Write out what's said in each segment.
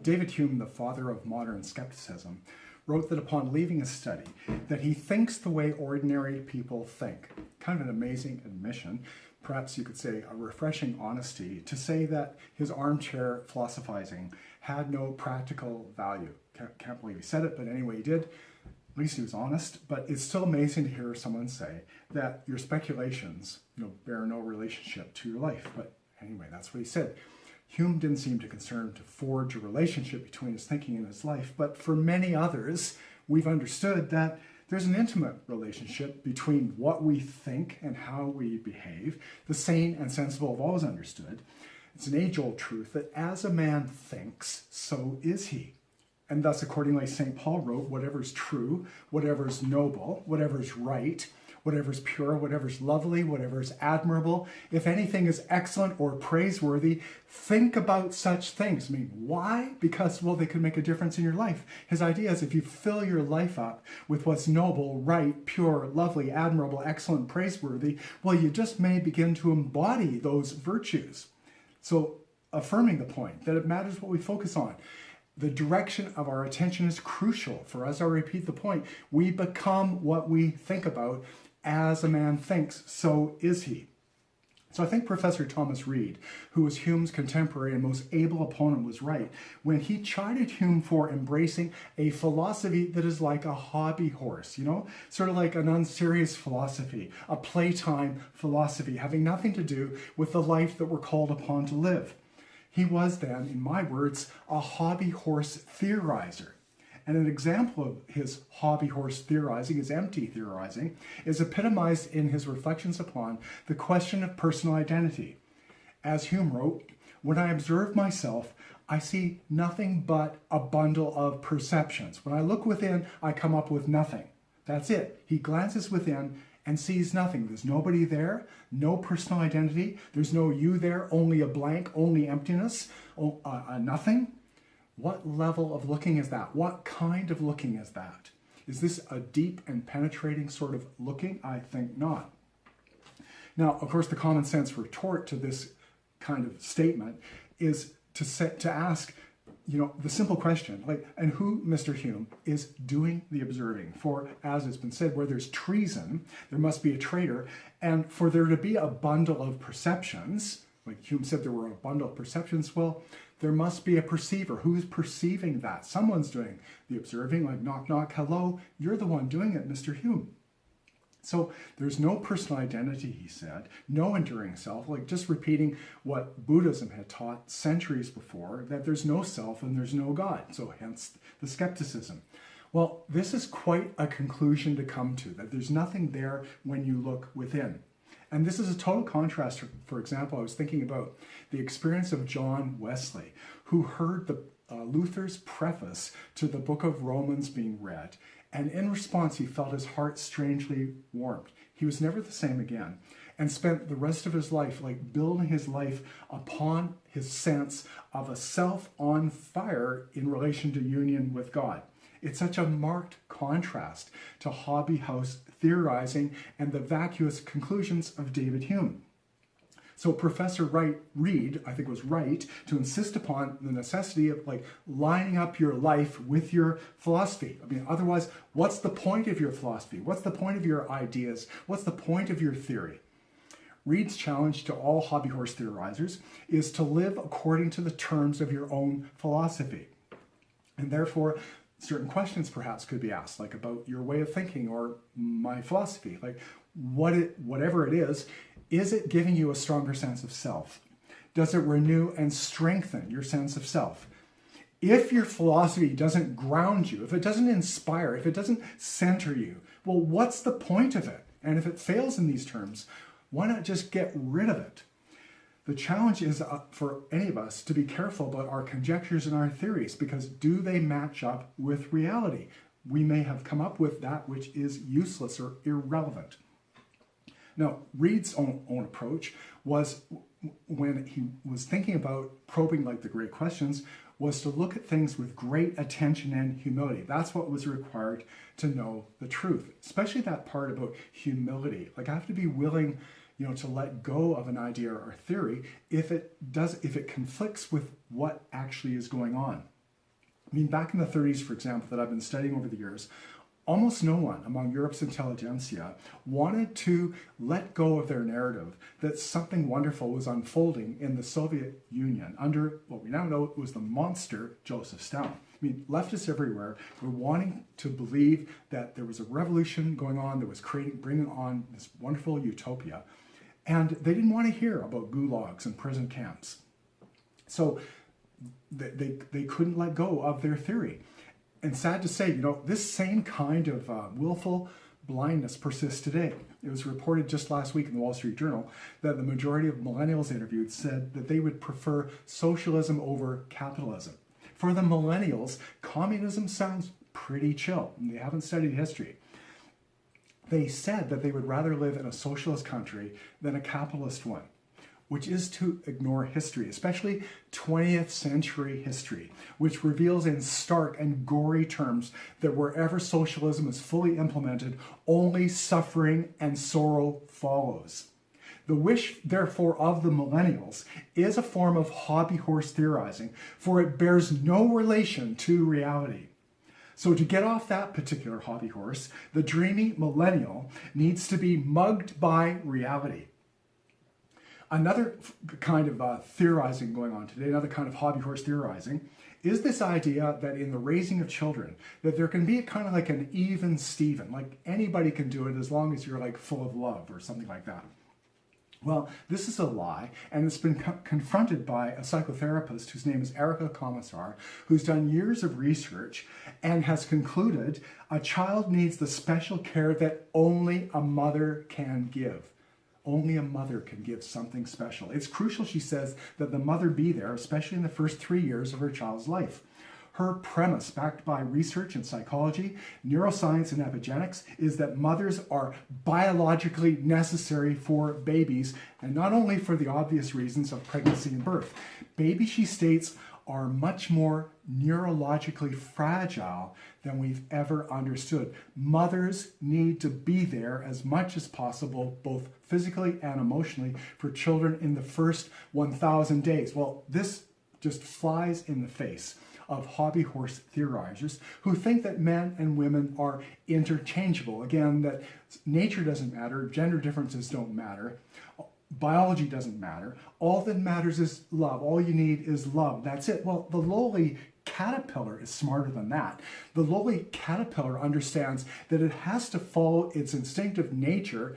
David Hume, the father of modern skepticism, wrote that upon leaving his study, that he thinks the way ordinary people think. Kind of an amazing admission, perhaps you could say a refreshing honesty, to say that his armchair philosophizing had no practical value. Can't believe he said it, but anyway he did. At least he was honest, but it's still amazing to hear someone say that your speculations, bear no relationship to your life. But anyway, that's what he said. Hume didn't seem to concern to forge a relationship between his thinking and his life, but for many others, we've understood that there's an intimate relationship between what we think and how we behave. The sane and sensible have always understood. It's an age-old truth that as a man thinks, so is he. And thus, accordingly, St. Paul wrote, whatever's true, whatever's noble, whatever's right, whatever's pure, whatever's lovely, whatever's admirable, if anything is excellent or praiseworthy, think about such things. I mean, why? Because, well, they could make a difference in your life. His idea is if you fill your life up with what's noble, right, pure, lovely, admirable, excellent, praiseworthy, well, you just may begin to embody those virtues. So, affirming the point that it matters what we focus on. The direction of our attention is crucial. For as I repeat the point, we become what we think about. As a man thinks, so is he. So I think Professor Thomas Reid, who was Hume's contemporary and most able opponent, was right when he chided Hume for embracing a philosophy that is like a hobby horse, sort of like an unserious philosophy, a playtime philosophy, having nothing to do with the life that we're called upon to live. He was then, in my words, a hobby horse theorizer. And an example of his hobby horse theorizing, his empty theorizing, is epitomized in his reflections upon the question of personal identity. As Hume wrote, when I observe myself, I see nothing but a bundle of perceptions. When I look within, I come up with nothing. That's it. He glances within and sees nothing. There's nobody there, no personal identity. There's no you there, only a blank, only emptiness, nothing. What level of looking is that? What kind of looking is that? Is this a deep and penetrating sort of looking? I think not. Now, of course, the common sense retort to this kind of statement is to ask, the simple question, and who, Mr. Hume, is doing the observing? For, as it's been said, where there's treason, there must be a traitor, and for there to be a bundle of perceptions, like Hume said there were a bundle of perceptions, well, there must be a perceiver. Who's perceiving that? Someone's doing the observing, like knock, knock, hello, you're the one doing it, Mr. Hume. So there's no personal identity, he said, no enduring self, like just repeating what Buddhism had taught centuries before, that there's no self and there's no God. So hence the skepticism. Well, this is quite a conclusion to come to, that there's nothing there when you look within. And this is a total contrast. For example, I was thinking about the experience of John Wesley, who heard Luther's preface to the book of Romans being read. And in response, he felt his heart strangely warmed. He was never the same again, and spent the rest of his life building his life upon his sense of a self on fire in relation to union with God. It's such a marked contrast to hobby house theorizing and the vacuous conclusions of David Hume. So Professor Reid, I think, was right to insist upon the necessity of lining up your life with your philosophy. I mean, otherwise, what's the point of your philosophy? What's the point of your ideas? What's the point of your theory? Reid's challenge to all hobby horse theorizers is to live according to the terms of your own philosophy. And therefore, certain questions perhaps could be asked, about your way of thinking or my philosophy. Whatever it is it giving you a stronger sense of self? Does it renew and strengthen your sense of self? If your philosophy doesn't ground you, if it doesn't inspire, if it doesn't center you, well, what's the point of it? And if it fails in these terms, why not just get rid of it? The challenge is for any of us to be careful about our conjectures and our theories, because do they match up with reality? We may have come up with that which is useless or irrelevant. Now, Reid's own approach was, when he was thinking about probing the great questions, was to look at things with great attention and humility. That's what was required to know the truth, especially that part about humility. I have to be willing, to let go of an idea or theory if it conflicts with what actually is going on. I mean, back in the 30s, for example, that I've been studying over the years, almost no one among Europe's intelligentsia wanted to let go of their narrative that something wonderful was unfolding in the Soviet Union under what we now know was the monster Joseph Stalin. I mean, leftists everywhere were wanting to believe that there was a revolution going on that was bringing on this wonderful utopia. And they didn't want to hear about gulags and prison camps. So they couldn't let go of their theory. And sad to say, this same kind of willful blindness persists today. It was reported just last week in the Wall Street Journal that the majority of millennials interviewed said that they would prefer socialism over capitalism. For the millennials, communism sounds pretty chill, and they haven't studied history. They said that they would rather live in a socialist country than a capitalist one, which is to ignore history, especially 20th century history, which reveals in stark and gory terms that wherever socialism is fully implemented, only suffering and sorrow follows. The wish, therefore, of the millennials is a form of hobby horse theorizing, for it bears no relation to reality. So to get off that particular hobby horse, the dreamy millennial needs to be mugged by reality. Another kind of theorizing going on today, another kind of hobby horse theorizing, is this idea that in the raising of children, that there can be a kind of like an even Steven, like anybody can do it as long as you're like full of love or something like that. Well, this is a lie, and it's been confronted by a psychotherapist whose name is Erica Commissar, who's done years of research and has concluded a child needs the special care that only a mother can give. Only a mother can give something special. It's crucial, she says, that the mother be there, especially in the first 3 years of her child's life. Her premise, backed by research in psychology, neuroscience, and epigenetics, is that mothers are biologically necessary for babies, and not only for the obvious reasons of pregnancy and birth. Babies, she states, are much more neurologically fragile than we've ever understood. Mothers need to be there as much as possible, both physically and emotionally, for children in the first 1,000 days. Well, this just flies in the face of hobby horse theorizers who think that men and women are interchangeable. Again, that nature doesn't matter, gender differences don't matter, biology doesn't matter. All that matters is love. All you need is love. That's it. Well, the lowly caterpillar is smarter than that. The lowly caterpillar understands that it has to follow its instinctive nature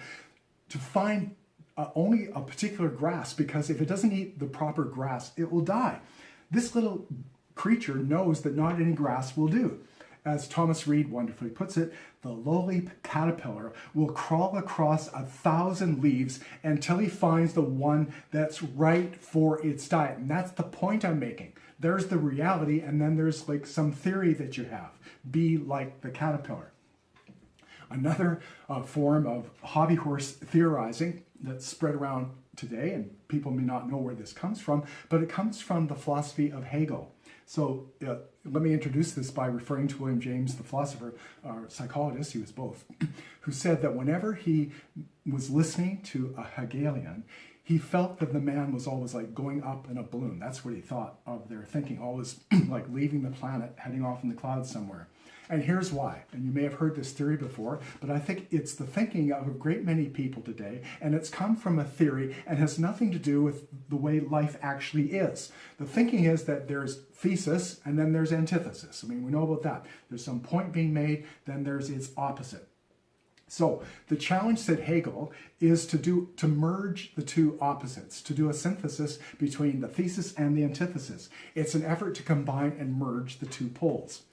to find only a particular grass, because if it doesn't eat the proper grass, it will die. This little creature knows that not any grass will do. As Thomas Reid wonderfully puts it, the lowly caterpillar will crawl across 1,000 leaves until he finds the one that's right for its diet. And that's the point I'm making. There's the reality, and then there's like some theory that you have. Be like the caterpillar. Another form of hobby horse theorizing that's spread around today, and people may not know where this comes from, but it comes from the philosophy of Hegel. So let me introduce this by referring to William James, the philosopher, or psychologist, he was both, who said that whenever he was listening to a Hegelian, he felt that the man was always like going up in a balloon. That's what he thought of their thinking, always like leaving the planet, heading off in the clouds somewhere. And here's why. And you may have heard this theory before, but I think it's the thinking of a great many people today, and it's come from a theory and has nothing to do with the way life actually is. The thinking is that there's thesis and then there's antithesis. I mean, we know about that. There's some point being made, then there's its opposite. So the challenge, said Hegel, is to merge the two opposites, to do a synthesis between the thesis and the antithesis. It's an effort to combine and merge the two poles.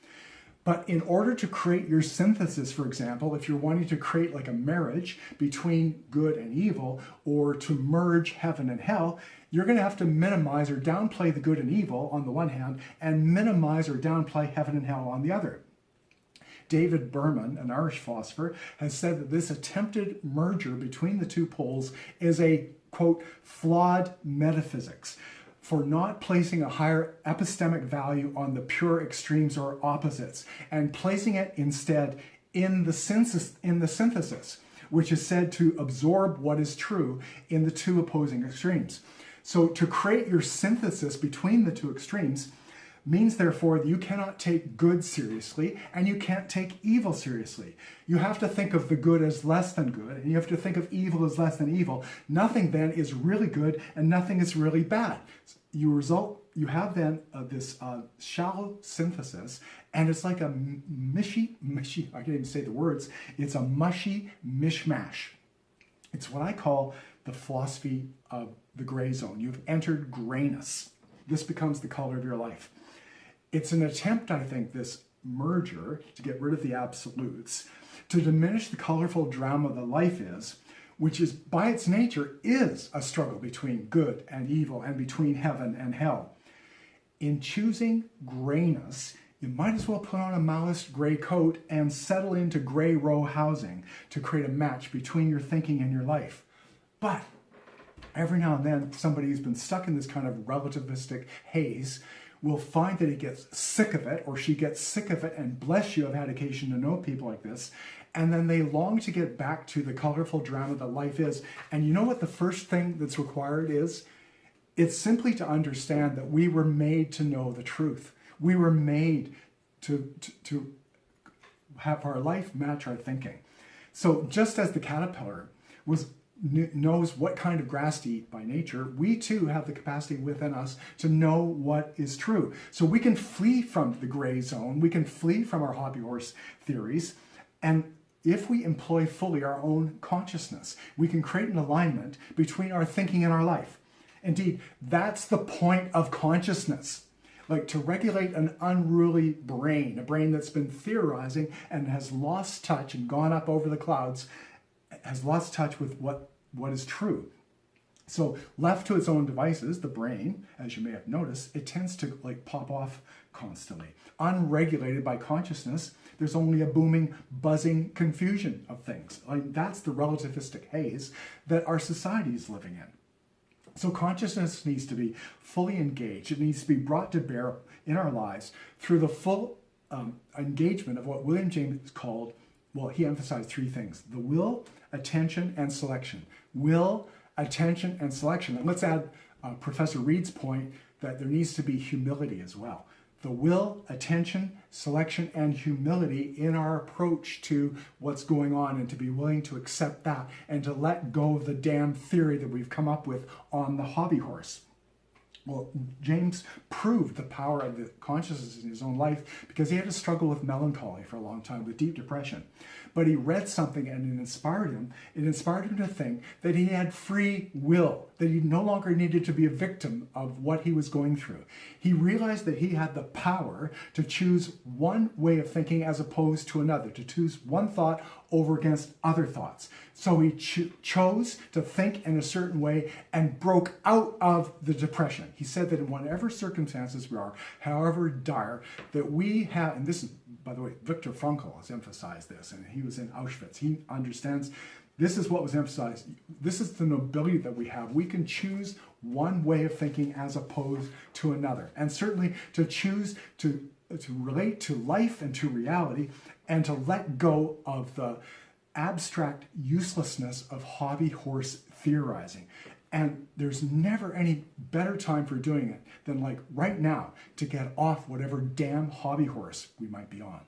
But in order to create your synthesis, for example, if you're wanting to create like a marriage between good and evil, or to merge heaven and hell, you're going to have to minimize or downplay the good and evil on the one hand, and minimize or downplay heaven and hell on the other. David Berman, an Irish philosopher, has said that this attempted merger between the two poles is a, quote, flawed metaphysics, for not placing a higher epistemic value on the pure extremes or opposites, and placing it instead in the synthesis, which is said to absorb what is true in the two opposing extremes. So to create your synthesis between the two extremes, means therefore that you cannot take good seriously and you can't take evil seriously. You have to think of the good as less than good, and you have to think of evil as less than evil. Nothing then is really good and nothing is really bad. You have then this shallow synthesis, and it's like a mushy, I can't even say the words, it's a mushy mishmash. It's what I call the philosophy of the gray zone. You've entered grayness. This becomes the color of your life. It's an attempt, I think, this merger to get rid of the absolutes, to diminish the colorful drama that life is, which is by its nature is a struggle between good and evil and between heaven and hell. In choosing grayness, you might as well put on a Maoist gray coat and settle into gray row housing to create a match between your thinking and your life. But every now and then, somebody who's been stuck in this kind of relativistic haze will find that he gets sick of it, or she gets sick of it, and bless you, I've had occasion to know people like this, and then they long to get back to the colorful drama that life is. And you know what the first thing that's required is? It's simply to understand that we were made to know the truth. We were made to have our life match our thinking. So just as the caterpillar knows what kind of grass to eat by nature, we too have the capacity within us to know what is true. So we can flee from the gray zone, we can flee from our hobby horse theories, and if we employ fully our own consciousness, we can create an alignment between our thinking and our life. Indeed, that's the point of consciousness. Like to regulate an unruly brain, a brain that's been theorizing and has lost touch and gone up over the clouds, has lost touch with what is true. So left to its own devices, the brain, as you may have noticed, it tends to pop off constantly. Unregulated by consciousness, there's only a booming, buzzing confusion of things. That's the relativistic haze that our society is living in. So consciousness needs to be fully engaged. It needs to be brought to bear in our lives through the full engagement of what William James called, well, he emphasized three things: the will, attention, and selection. Will, attention, and selection. And let's add Professor Reed's point that there needs to be humility as well. The will, attention, selection, and humility in our approach to what's going on, and to be willing to accept that and to let go of the damn theory that we've come up with on the hobby horse. Well, James proved the power of the consciousness in his own life because he had to struggle with melancholy for a long time, with deep depression. But he read something and it inspired him. It inspired him to think that he had free will, that he no longer needed to be a victim of what he was going through. He realized that he had the power to choose one way of thinking as opposed to another, to choose one thought over against other thoughts. So he chose to think in a certain way and broke out of the depression. He said that in whatever circumstances we are, however dire, that we have, and this is, by the way, Viktor Frankl has emphasized this, and he was in Auschwitz. He understands this is what was emphasized. This is the nobility that we have. We can choose one way of thinking as opposed to another. And certainly to choose to relate to life and to reality, and to let go of the abstract uselessness of hobby horse theorizing. And there's never any better time for doing it than right now, to get off whatever damn hobby horse we might be on.